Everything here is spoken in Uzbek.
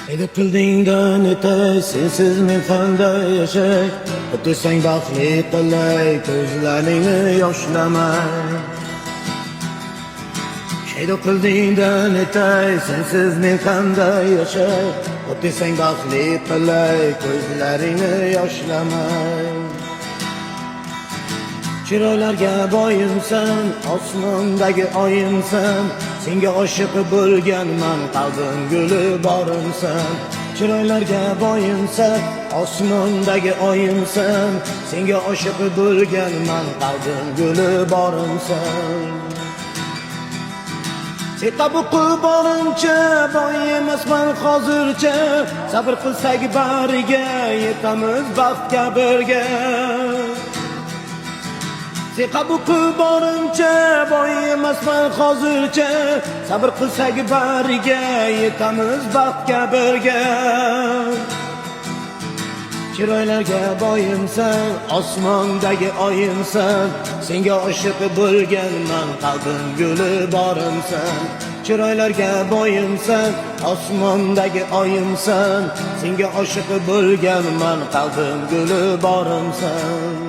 Edip pildingdan etay, sensiz men qanday yashay? O'tirsang baxtli qilay, ko'zlaringni yoshlamay. Edip pildingdan etay, sensiz men qanday yashay? O'tirsang baxtli qilay, ko'zlaringni yoshlamay. Chiroylarga boyimsan, osmondagi oyimsan, senga oshiq bo'lganman, qalbim guli borimsan. Chiroylarga boyimsan, osmondagi oyimsan, senga oshiq bo'lganman, qalbim guli borimsan. Sen tabuqi borimcha, boy emasman hozircha, sabr qilsak bariga, yetamiz baxtga birga. Sen qabuqi borimcha, boy emasman hozircha, sabr qilsak bariga, yetamiz baxtga birga. Chiroylarga boyimsan, osmondagi oyimsan, senga oshiq bo'lganman, qalbim guli borimsan. Chiroylarga boyimsan, osmondagi oyimsan, senga oshiq bo'lganman, qalbim guli borimsan.